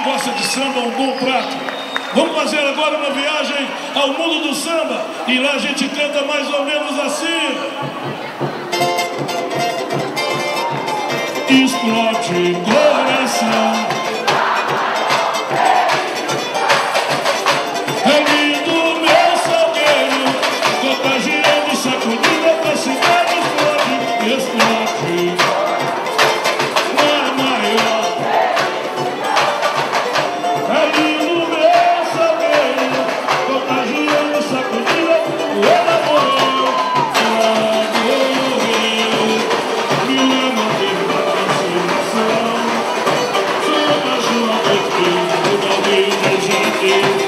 gosta de samba, um bom prato. Vamos fazer agora uma viagem ao mundo do samba. E lá a gente canta mais ou menos assim. Explode coração. É lindo meu salgueiro, contagiando e sacudindo a cidade. Explode, explode. Thank you.